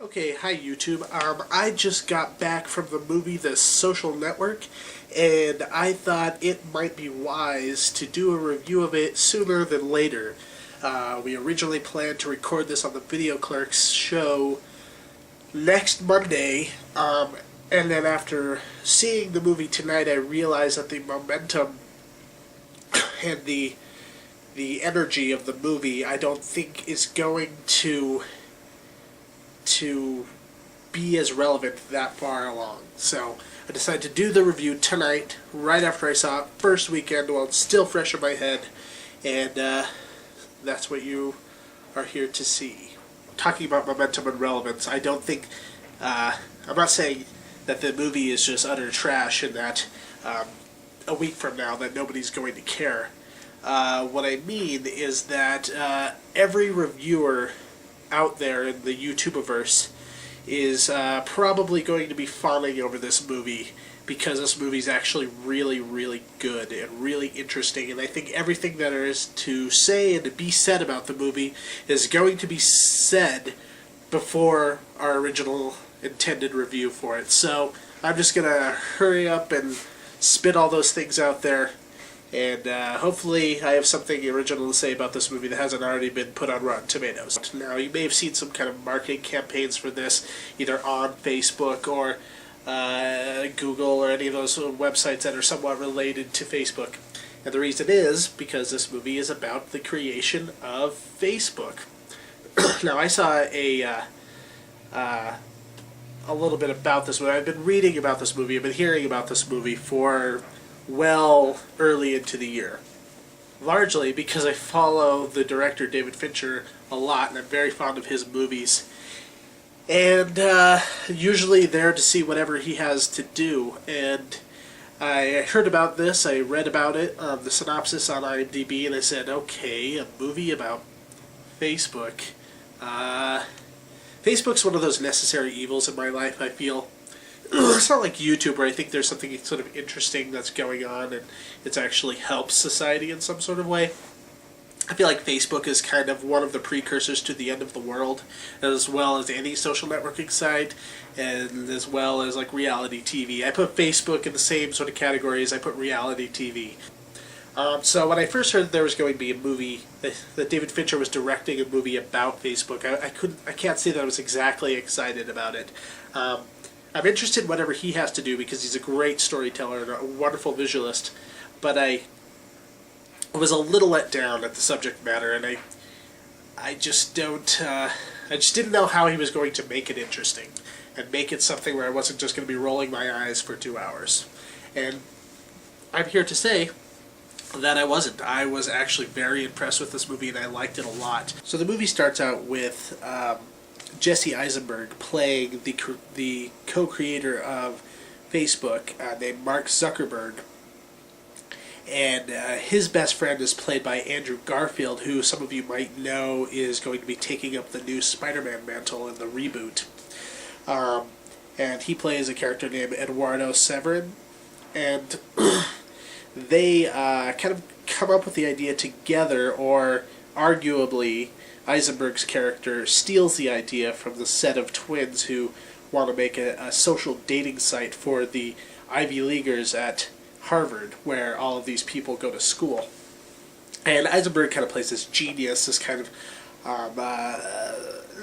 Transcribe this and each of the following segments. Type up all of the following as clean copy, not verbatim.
Okay, hi YouTube. I just got back from the movie The Social Network, and I thought it might be wise to do a review of it sooner than later. We originally planned to record this on the Videoclerks show next Monday, and then after seeing the movie tonight, I realized that the momentum and the energy of the movie I don't think is going to be as relevant that far along. So I decided to do the review tonight, right after I saw it, first weekend while it's still fresh in my head, and that's what you are here to see. Talking about momentum and relevance, I don't think, I'm not saying that the movie is just utter trash and that a week from now that nobody's going to care. What I mean is that every reviewer out there in the YouTubeverse is probably going to be fawning over this movie because this movie's actually really, really good and really interesting, and I think everything that there is to say and to be said about the movie is going to be said before our original intended review for it. So I'm just going to hurry up and spit all those things out there, and hopefully I have something original to say about this movie that hasn't already been put on Rotten Tomatoes. Now, you may have seen some kind of marketing campaigns for this, either on Facebook or Google or any of those websites that are somewhat related to Facebook. And the reason is because this movie is about the creation of Facebook. Now, I saw a little bit about this movie. I've been reading about this movie, I've been hearing about this movie for well early into the year. Largely because I follow the director David Fincher a lot, and I'm very fond of his movies. And usually there to see whatever he has to do. And I heard about this, I read about it, the synopsis on IMDb, and I said, okay, a movie about Facebook. Facebook's one of those necessary evils in my life, I feel. It's not like YouTube where I think there's something sort of interesting that's going on and it's actually helps society in some sort of way. I feel like Facebook is kind of one of the precursors to the end of the world, as well as any social networking site, and as well as like reality TV. I put Facebook in the same sort of category as I put reality TV. So when I first heard that there was going to be a movie, that David Fincher was directing a movie about Facebook, I can't say that I was exactly excited about it. I'm interested in whatever he has to do because he's a great storyteller and a wonderful visualist, but I was a little let down at the subject matter, and I just didn't know how he was going to make it interesting and make it something where I wasn't just going to be rolling my eyes for 2 hours. And I'm here to say that I wasn't. I was actually very impressed with this movie and I liked it a lot. So the movie starts out with Jesse Eisenberg playing the co-creator of Facebook, named Mark Zuckerberg, and his best friend is played by Andrew Garfield, who some of you might know is going to be taking up the new Spider-Man mantle in the reboot. And he plays a character named Eduardo Severin, and they kind of come up with the idea together, or arguably Eisenberg's character steals the idea from the set of twins who want to make a social dating site for the Ivy Leaguers at Harvard, where all of these people go to school. And Eisenberg kind of plays this genius, this kind of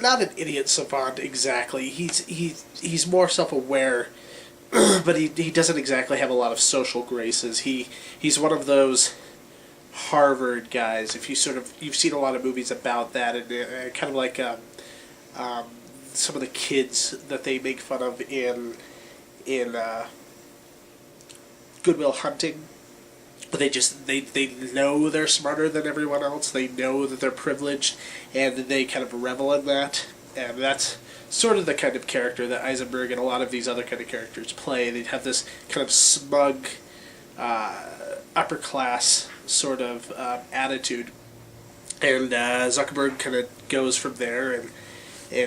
not an idiot savant exactly. He's more self-aware, but he doesn't exactly have a lot of social graces. He's one of those Harvard guys. If you've seen a lot of movies about that, and kind of like some of the kids that they make fun of in Good Will Hunting. But they know they're smarter than everyone else. They know that they're privileged, and they kind of revel in that. And that's sort of the kind of character that Eisenberg and a lot of these other kind of characters play. They have this kind of smug, upper class sort of attitude, and Zuckerberg kind of goes from there, and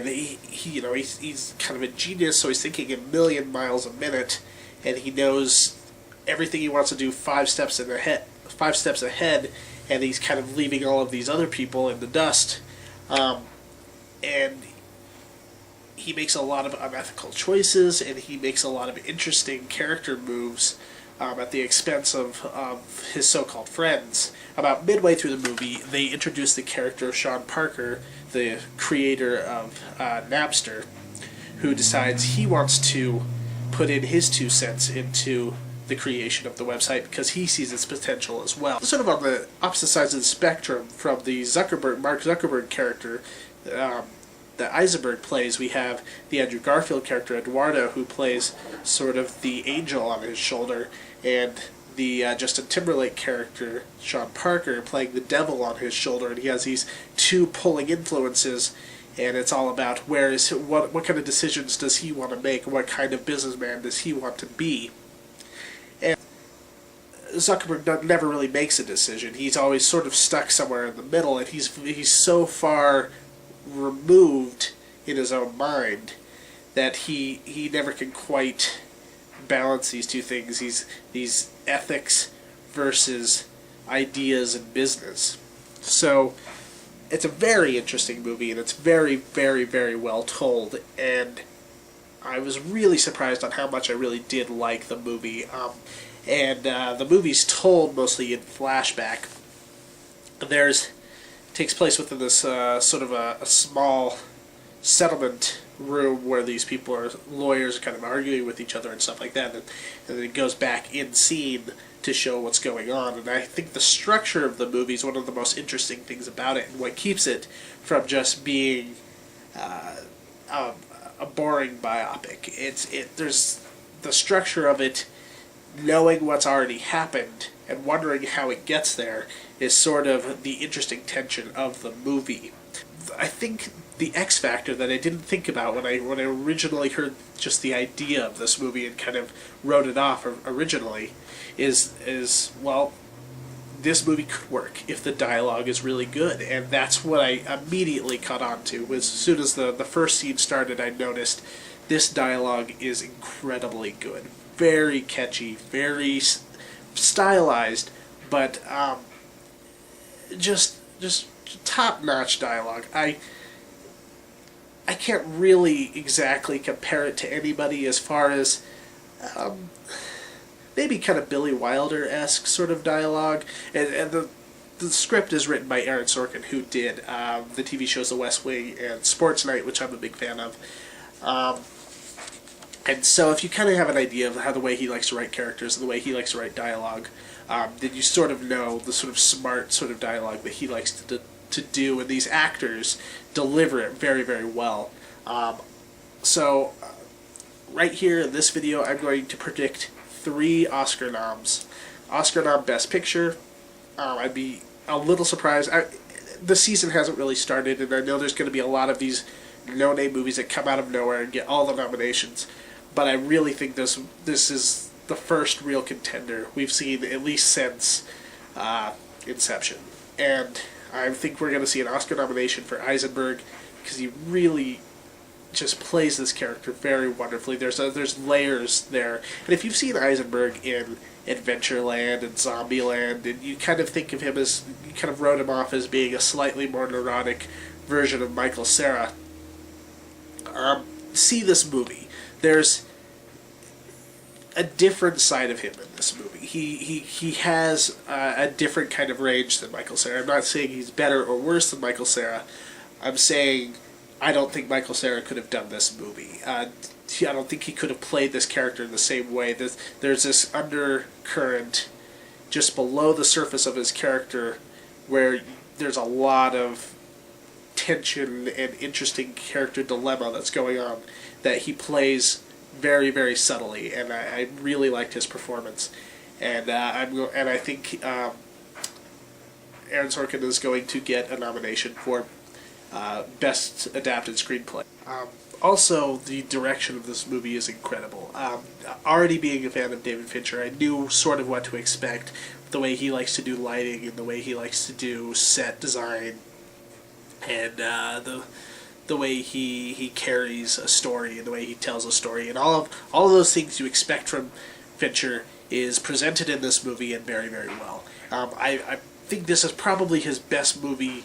he's kind of a genius, so he's thinking a million miles a minute, and he knows everything he wants to do 5 steps ahead, and he's kind of leaving all of these other people in the dust, and he makes a lot of unethical choices, and he makes a lot of interesting character moves at the expense of his so-called friends. About midway through the movie, they introduce the character of Sean Parker, the creator of Napster, who decides he wants to put in his 2 cents into the creation of the website because he sees its potential as well. Sort of on the opposite sides of the spectrum from the Mark Zuckerberg character that Eisenberg plays, we have the Andrew Garfield character, Eduardo, who plays sort of the angel on his shoulder, and the Justin Timberlake character, Sean Parker, playing the devil on his shoulder, and he has these 2 pulling influences, and it's all about what kind of decisions does he want to make, what kind of businessman does he want to be. And Zuckerberg never really makes a decision. He's always sort of stuck somewhere in the middle, and he's so far removed in his own mind that he never can quite balance these 2 things, these ethics versus ideas and business. So it's a very interesting movie, and it's very, very, very well told, and I was really surprised on how much I really did like the movie. The movie's told mostly in flashback. Takes place within this sort of a small settlement room where these people are lawyers kind of arguing with each other and stuff like that, and then it goes back in scene to show what's going on. And I think the structure of the movie is one of the most interesting things about it, and what keeps it from just being a boring biopic. There's the structure of it, knowing what's already happened and wondering how it gets there, is sort of the interesting tension of the movie. I think the X factor that I didn't think about when I originally heard just the idea of this movie and kind of wrote it off originally is well, this movie could work if the dialogue is really good, and that's what I immediately caught on to. As soon as the first scene started, I noticed this dialogue is incredibly good, very catchy, very stylized, but just top-notch dialogue. I can't really exactly compare it to anybody as far as maybe kind of Billy Wilder-esque sort of dialogue, and the script is written by Aaron Sorkin, who did the TV shows The West Wing and Sports Night, which I'm a big fan of. And so if you kind of have an idea of how the way he likes to write characters and the way he likes to write dialogue, then you sort of know the sort of smart sort of dialogue that he likes to do, and these actors deliver it very, very well. So right here in this video, I'm going to predict 3 Oscar noms. Oscar nom Best Picture. I'd be a little surprised. The season hasn't really started, and I know there's going to be a lot of these no-name movies that come out of nowhere and get all the nominations. But I really think this is the first real contender we've seen, at least since Inception. And I think we're going to see an Oscar nomination for Eisenberg, because he really just plays this character very wonderfully. There's layers there. And if you've seen Eisenberg in Adventureland and Zombieland, and you kind of think of him as, you kind of wrote him off as being a slightly more neurotic version of Michael Cera, see this movie. There's a different side of him in this movie. He has a different kind of range than Michael Cera. I'm not saying he's better or worse than Michael Cera. I'm saying I don't think Michael Cera could have done this movie. I don't think he could have played this character in the same way. There's this undercurrent just below the surface of his character where there's a lot of tension and interesting character dilemma that's going on that he plays very, very subtly, and I really liked his performance. And I think Aaron Sorkin is going to get a nomination for Best Adapted Screenplay. Also, the direction of this movie is incredible. Already being a fan of David Fincher, I knew sort of what to expect, the way he likes to do lighting and the way he likes to do set design, and the way he carries a story and the way he tells a story, and all of those things you expect from Fincher is presented in this movie, and very, very well. I think this is probably his best movie,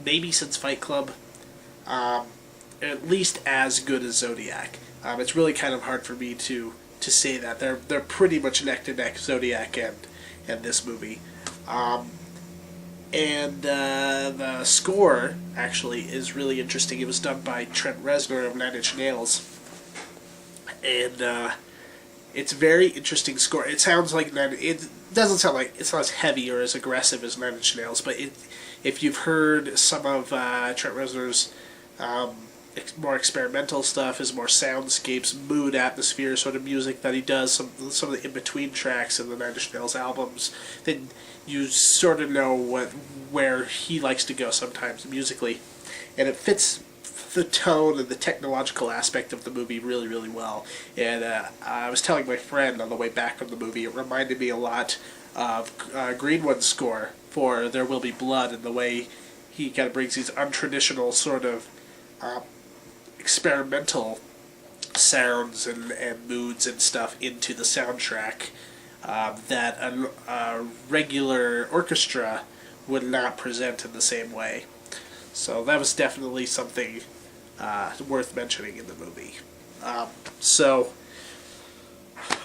maybe since Fight Club. at least as good as Zodiac. It's really kind of hard for me to say that. They're pretty much neck to neck, Zodiac and this movie. And the score, actually, is really interesting. It was done by Trent Reznor of Nine Inch Nails. And it's a very interesting score. It sounds like it doesn't sound like it's not as heavy or as aggressive as Nine Inch Nails, but if you've heard some of Trent Reznor's more experimental stuff, his more soundscapes, mood, atmosphere sort of music that he does, some of the in between tracks in the Nine Inch Nails albums, then you sort of know where he likes to go sometimes musically, and it fits the tone and the technological aspect of the movie really, really well. And I was telling my friend on the way back from the movie, it reminded me a lot of Greenwood's score for There Will Be Blood, and the way he kind of brings these untraditional sort of experimental sounds and moods and stuff into the soundtrack that a regular orchestra would not present in the same way. So that was definitely something worth mentioning in the movie. So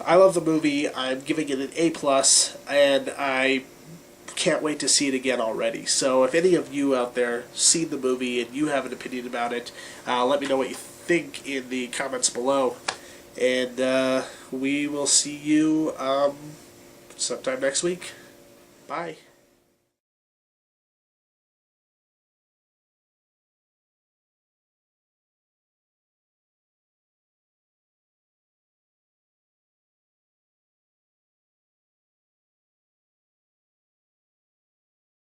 I love the movie. I'm giving it an A+, and I can't wait to see it again already. So if any of you out there seen the movie and you have an opinion about it, let me know what you think in the comments below. And we will see you sometime next week. Bye.